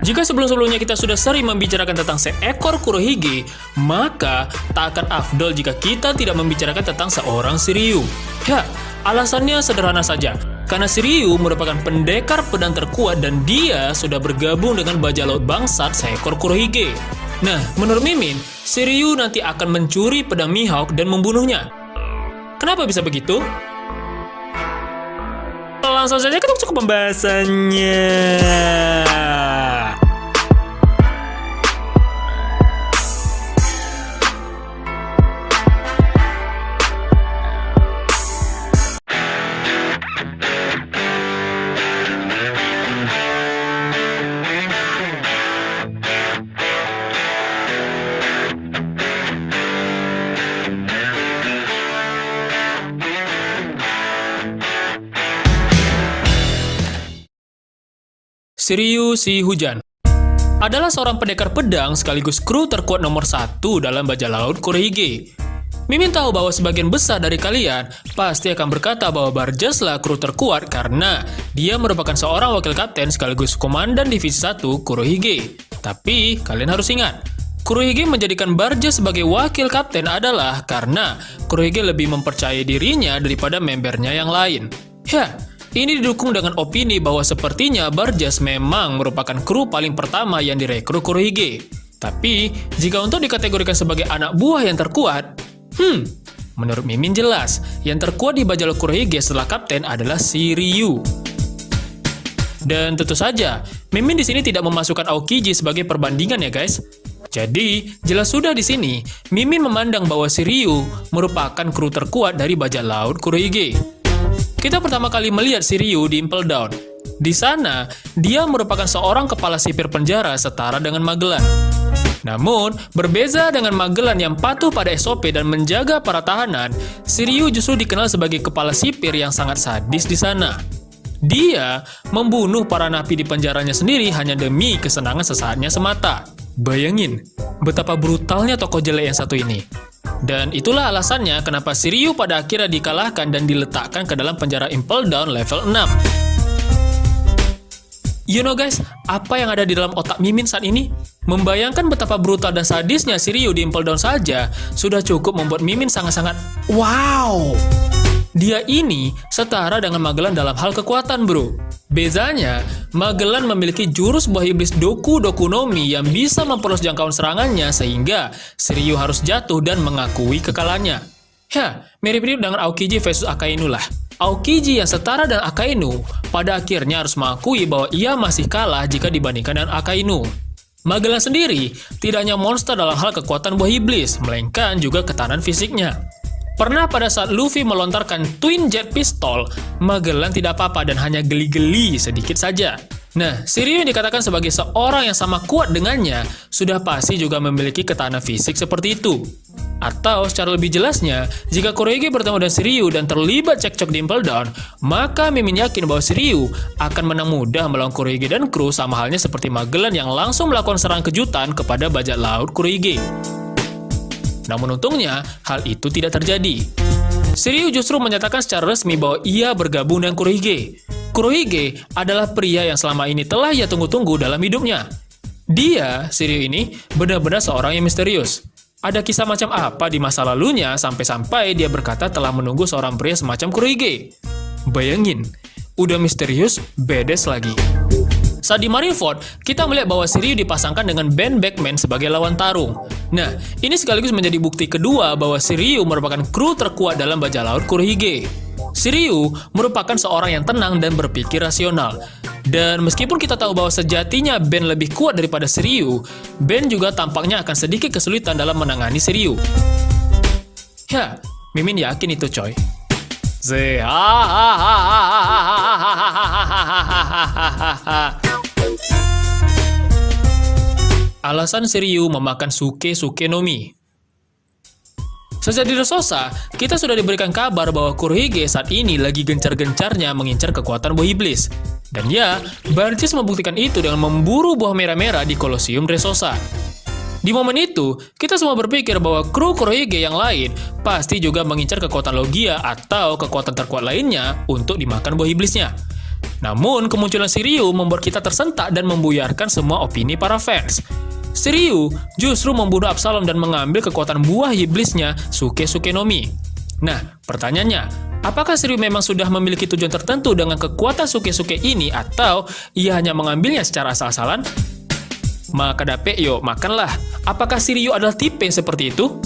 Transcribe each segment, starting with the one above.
Jika sebelum-sebelumnya kita sudah sering membicarakan tentang seekor Kurohige, maka tak akan afdol jika kita tidak membicarakan tentang seorang Shiryu. Ya, alasannya sederhana saja. Karena Shiryu merupakan pendekar pedang terkuat dan dia sudah bergabung dengan bajak laut bangsat seekor Kurohige. Nah, menurut Mimin, Shiryu nanti akan mencuri pedang Mihawk dan membunuhnya. Kenapa bisa begitu? Langsung saja kita masuk ke pembahasannya. Shiryu si Hujan adalah seorang pendekar pedang sekaligus kru terkuat nomor 1 dalam bajak laut Kurohige. Mimin tahu bahwa sebagian besar dari kalian pasti akan berkata bahwa Barjas lah kru terkuat karena dia merupakan seorang wakil kapten sekaligus komandan divisi 1 Kurohige. Tapi kalian harus ingat, Kurohige menjadikan Barjas sebagai wakil kapten adalah karena Kurohige lebih mempercayai dirinya daripada membernya yang lain. Ya, ini didukung dengan opini bahwa sepertinya Barjas memang merupakan kru paling pertama yang direkrut Kurohige. Tapi, jika untuk dikategorikan sebagai anak buah yang terkuat, menurut Mimin jelas, yang terkuat di bajak laut Kurohige setelah kapten adalah Shiryu. Dan tentu saja, Mimin di sini tidak memasukkan Aokiji sebagai perbandingan ya guys. Jadi, jelas sudah di sini, Mimin memandang bahwa Shiryu merupakan kru terkuat dari bajak laut Kurohige. Kita pertama kali melihat Shiryu di Impel Down. Di sana, dia merupakan seorang kepala sipir penjara setara dengan Magellan. Namun, berbeza dengan Magellan yang patuh pada SOP dan menjaga para tahanan, Shiryu justru dikenal sebagai kepala sipir yang sangat sadis di sana. Dia membunuh para napi di penjaranya sendiri hanya demi kesenangan sesaatnya semata. Bayangin, betapa brutalnya tokoh jelek yang satu ini. Dan itulah alasannya kenapa Shiryu pada akhirnya dikalahkan dan diletakkan ke dalam penjara Impel Down level 6. You know guys, apa yang ada di dalam otak Mimin saat ini? Membayangkan betapa brutal dan sadisnya Shiryu di Impel Down saja sudah cukup membuat Mimin sangat-sangat wow. Dia ini setara dengan Magellan dalam hal kekuatan bro. Bezanya, Magellan memiliki jurus buah iblis Doku Doku no Mi yang bisa memperluas jangkauan serangannya sehingga Shiryu harus jatuh dan mengakui kekalahannya. Ya, mirip-mirip dengan Aokiji versus Akainu lah. Aokiji yang setara dengan Akainu pada akhirnya harus mengakui bahwa ia masih kalah jika dibandingkan dengan Akainu. Magellan sendiri tidak hanya monster dalam hal kekuatan buah iblis, melainkan juga ketahanan fisiknya. Pernah pada saat Luffy melontarkan Twin Jet Pistol, Magellan tidak apa-apa dan hanya geli-geli sedikit saja. Nah, Shiryu yang dikatakan sebagai seorang yang sama kuat dengannya, sudah pasti juga memiliki ketahanan fisik seperti itu. Atau secara lebih jelasnya, jika Kurohige bertemu dengan Shiryu dan terlibat cekcok di Impel Down, maka Mimin yakin bahwa Shiryu akan menang mudah melawan Kurohige dan kru sama halnya seperti Magellan yang langsung melakukan serangan kejutan kepada bajak laut Kurohige. Namun untungnya, hal itu tidak terjadi. Shiryu justru menyatakan secara resmi bahwa ia bergabung dengan Kurohige. Kurohige adalah pria yang selama ini telah ia tunggu-tunggu dalam hidupnya. Dia, Shiryu ini, benar-benar seorang yang misterius. Ada kisah macam apa di masa lalunya sampai-sampai dia berkata telah menunggu seorang pria semacam Kurohige? Bayangin, udah misterius, bedes lagi. Saat di Marineford, kita melihat bahwa Shiryu dipasangkan dengan Ben Beckman sebagai lawan tarung. Nah, ini sekaligus menjadi bukti kedua bahwa Shiryu merupakan kru terkuat dalam bajak laut Kurohige. Shiryu merupakan seorang yang tenang dan berpikir rasional. Dan meskipun kita tahu bahwa sejatinya Ben lebih kuat daripada Shiryu, Ben juga tampaknya akan sedikit kesulitan dalam menangani Shiryu. Ya, Mimin yakin itu coy. Alasan Shiryu memakan Suke no Mi. Sejak di Dressrosa, kita sudah diberikan kabar bahwa Kurohige saat ini lagi gencar-gencarnya mengincar kekuatan buah iblis. Dan ya, Barjas membuktikan itu dengan memburu buah merah-merah di Kolosium Dressrosa. Di momen itu, kita semua berpikir bahwa kru Kurohige yang lain pasti juga mengincar kekuatan Logia atau kekuatan terkuat lainnya untuk dimakan buah iblisnya. Namun, kemunculan Shiryu membuat kita tersentak dan membuyarkan semua opini para fans. Shiryu justru membunuh Absalom dan mengambil kekuatan buah iblisnya, Suke no Mi. Nah, pertanyaannya, apakah Shiryu memang sudah memiliki tujuan tertentu dengan kekuatan Suke ini atau ia hanya mengambilnya secara asal-asalan? Maka dape, yuk makanlah. Apakah Shiryu adalah tipe seperti itu?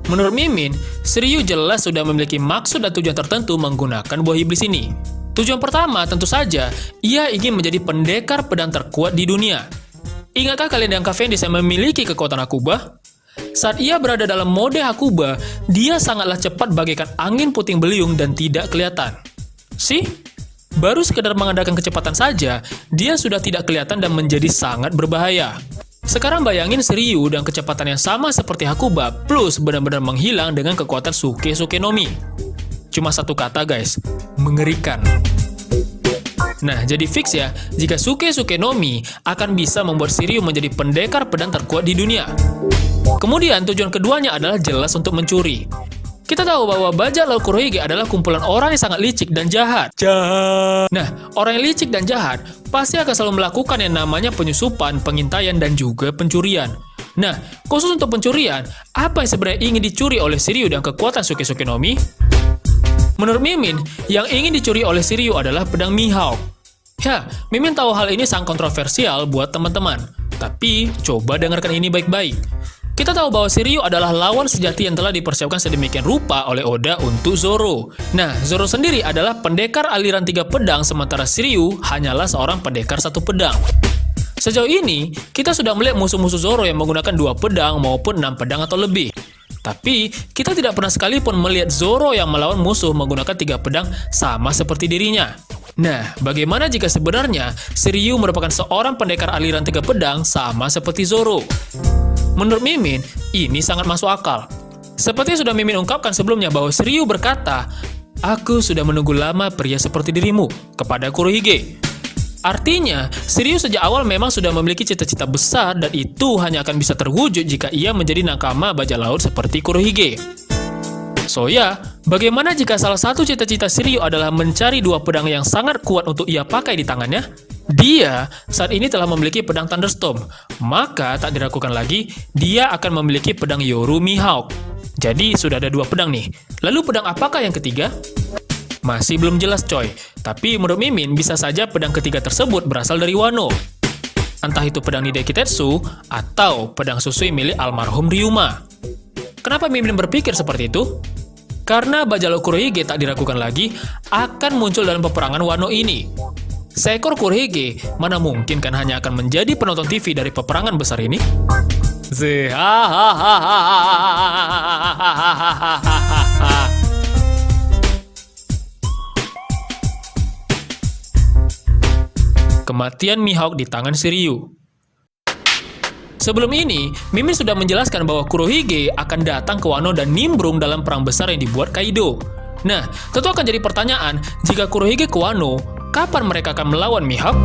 Menurut Mimin, Shiryu jelas sudah memiliki maksud dan tujuan tertentu menggunakan buah iblis ini. Tujuan pertama tentu saja, ia ingin menjadi pendekar pedang terkuat di dunia. Ingatkah kalian yang Cavendish yang memiliki kekuatan Hakuba? Saat ia berada dalam mode Hakuba, dia sangatlah cepat bagaikan angin puting beliung dan tidak kelihatan. Baru sekedar mengandalkan kecepatan saja, dia sudah tidak kelihatan dan menjadi sangat berbahaya. Sekarang bayangin Shiryu dengan kecepatan yang sama seperti Hakuba, plus benar-benar menghilang dengan kekuatan Suke no Mi. Cuma satu kata guys, mengerikan. Nah, jadi fix ya, jika Suke no Mi akan bisa membuat Shiryu menjadi pendekar pedang terkuat di dunia. Kemudian tujuan keduanya adalah jelas untuk mencuri. Kita tahu bahwa bajak laut Kurohige adalah kumpulan orang yang sangat licik dan jahat. Nah, orang yang licik dan jahat pasti akan selalu melakukan yang namanya penyusupan, pengintaian, dan juga pencurian. Nah, khusus untuk pencurian, apa yang sebenarnya ingin dicuri oleh Shiryu dan kekuatan Suke no Mi? Menurut Mimin, yang ingin dicuri oleh Shiryu adalah pedang Mihawk. Ya, Mimin tahu hal ini sangat kontroversial buat teman-teman. Tapi, coba dengarkan ini baik-baik. Kita tahu bahwa Shiryu adalah lawan sejati yang telah dipersiapkan sedemikian rupa oleh Oda untuk Zoro. Nah, Zoro sendiri adalah pendekar aliran 3 pedang, sementara Shiryu hanyalah seorang pendekar 1 pedang. Sejauh ini, kita sudah melihat musuh-musuh Zoro yang menggunakan 2 pedang maupun 6 pedang atau lebih. Tapi, kita tidak pernah sekalipun melihat Zoro yang melawan musuh menggunakan 3 pedang sama seperti dirinya. Nah, bagaimana jika sebenarnya Shiryu merupakan seorang pendekar aliran 3 pedang sama seperti Zoro? Menurut Mimin, ini sangat masuk akal. Seperti sudah Mimin ungkapkan sebelumnya bahwa Shiryu berkata, "Aku sudah menunggu lama pria seperti dirimu," kepada Kurohige. Artinya, Shiryu sejak awal memang sudah memiliki cita-cita besar dan itu hanya akan bisa terwujud jika ia menjadi nakama bajak laut seperti Kurohige. So ya, bagaimana jika salah satu cita-cita Shiryu adalah mencari 2 pedang yang sangat kuat untuk ia pakai di tangannya? Dia saat ini telah memiliki pedang Thunderstorm, maka tak diragukan lagi, dia akan memiliki pedang Yoru Mihawk. Jadi sudah ada 2 pedang nih. Lalu pedang apakah yang ketiga? Masih belum jelas coy, tapi menurut Mimin bisa saja pedang ketiga tersebut berasal dari Wano. Entah itu pedang Nidai Kitetsu atau pedang Susui milik almarhum Ryuma. Kenapa Mimin berpikir seperti itu? Karena bajak laut Kurohige tak diragukan lagi akan muncul dalam peperangan Wano ini. Seekor Kurohige mana mungkin kan hanya akan menjadi penonton TV dari peperangan besar ini? Kematian Mihawk di tangan Shiryu. Sebelum ini, Mimin sudah menjelaskan bahwa Kurohige akan datang ke Wano dan nimbrung dalam perang besar yang dibuat Kaido. Nah, tentu akan jadi pertanyaan, jika Kurohige ke Wano, kapan mereka akan melawan Mihawk?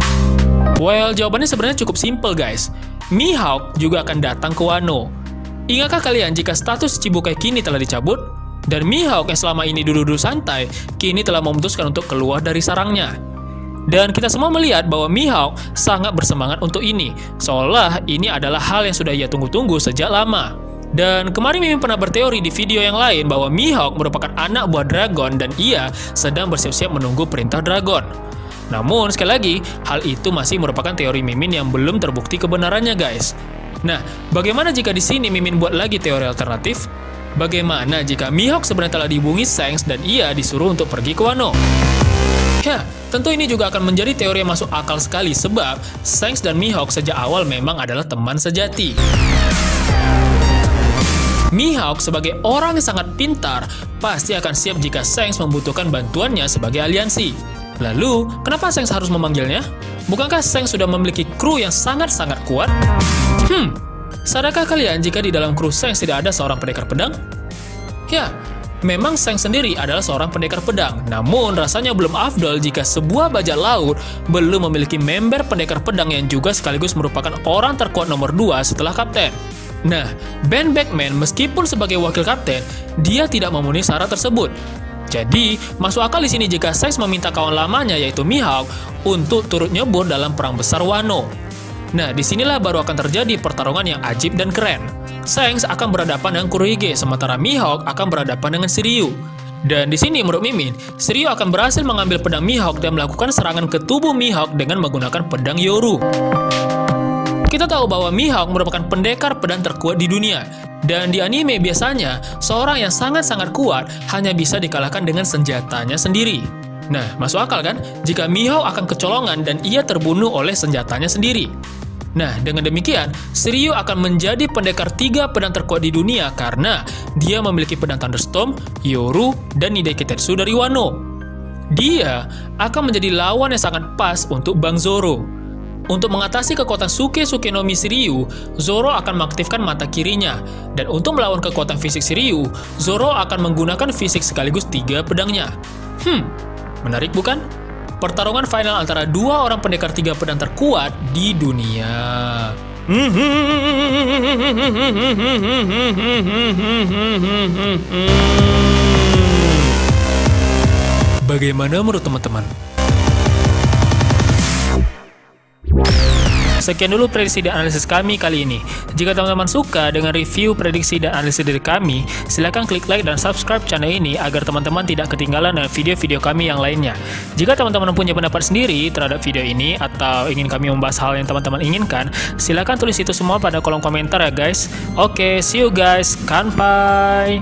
Well, jawabannya sebenarnya cukup simpel guys. Mihawk juga akan datang ke Wano. Ingatkah kalian jika status Chibukai kini telah dicabut? Dan Mihawk yang selama ini duduk-duduk santai, kini telah memutuskan untuk keluar dari sarangnya. Dan kita semua melihat bahwa Mihawk sangat bersemangat untuk ini, seolah ini adalah hal yang sudah ia tunggu-tunggu sejak lama. Dan kemarin Mimin pernah berteori di video yang lain bahwa Mihawk merupakan anak buah dragon dan ia sedang bersiap-siap menunggu perintah dragon. Namun sekali lagi, hal itu masih merupakan teori Mimin yang belum terbukti kebenarannya guys. Nah, bagaimana jika di sini Mimin buat lagi teori alternatif? Bagaimana jika Mihawk sebenarnya telah dihubungi Shanks dan ia disuruh untuk pergi ke Wano? Ya, tentu ini juga akan menjadi teori yang masuk akal sekali sebab Shanks dan Mihawk sejak awal memang adalah teman sejati. Mihawk sebagai orang yang sangat pintar pasti akan siap jika Shanks membutuhkan bantuannya sebagai aliansi. Lalu, kenapa Shanks harus memanggilnya? Bukankah Shanks sudah memiliki kru yang sangat-sangat kuat? Sadarkah kalian jika di dalam kru Shanks tidak ada seorang pendekar pedang? Ya, memang Shanks sendiri adalah seorang pendekar pedang, namun rasanya belum afdol jika sebuah bajak laut belum memiliki member pendekar pedang yang juga sekaligus merupakan orang terkuat nomor 2 setelah kapten. Nah, Ben Beckman meskipun sebagai wakil kapten, dia tidak memenuhi syarat tersebut. Jadi, masuk akal di sini jika Shanks meminta kawan lamanya yaitu Mihawk untuk turut nyebur dalam perang besar Wano. Nah, disinilah baru akan terjadi pertarungan yang ajib dan keren. Shanks akan berhadapan dengan Kurohige, sementara Mihawk akan berhadapan dengan Shiryu. Dan di sini menurut Mimin, Shiryu akan berhasil mengambil pedang Mihawk dan melakukan serangan ke tubuh Mihawk dengan menggunakan pedang Yoru. Kita tahu bahwa Mihawk merupakan pendekar pedang terkuat di dunia. Dan di anime biasanya, seorang yang sangat-sangat kuat hanya bisa dikalahkan dengan senjatanya sendiri. Nah, masuk akal kan? Jika Mihawk akan kecolongan dan ia terbunuh oleh senjatanya sendiri. Nah, dengan demikian, Shiryu akan menjadi pendekar 3 pedang terkuat di dunia karena dia memiliki pedang Thunderstorm, Yoru, dan Nidai Kitetsu dari Wano. Dia akan menjadi lawan yang sangat pas untuk Bang Zoro. Untuk mengatasi kekuatan Suke no Mi Shiryu, Zoro akan mengaktifkan mata kirinya. Dan untuk melawan kekuatan fisik Shiryu, Zoro akan menggunakan fisik sekaligus 3 pedangnya. Menarik bukan? Pertarungan final antara 2 orang pendekar 3 pedang terkuat di dunia. Bagaimana menurut teman-teman? Sekian dulu prediksi dan analisis kami kali ini. Jika teman-teman suka dengan review, prediksi, dan analisis dari kami, silahkan klik like dan subscribe channel ini agar teman-teman tidak ketinggalan dengan video-video kami yang lainnya. Jika teman-teman punya pendapat sendiri terhadap video ini atau ingin kami membahas hal yang teman-teman inginkan, silahkan tulis itu semua pada kolom komentar ya guys. Oke, see you guys. Kanpai!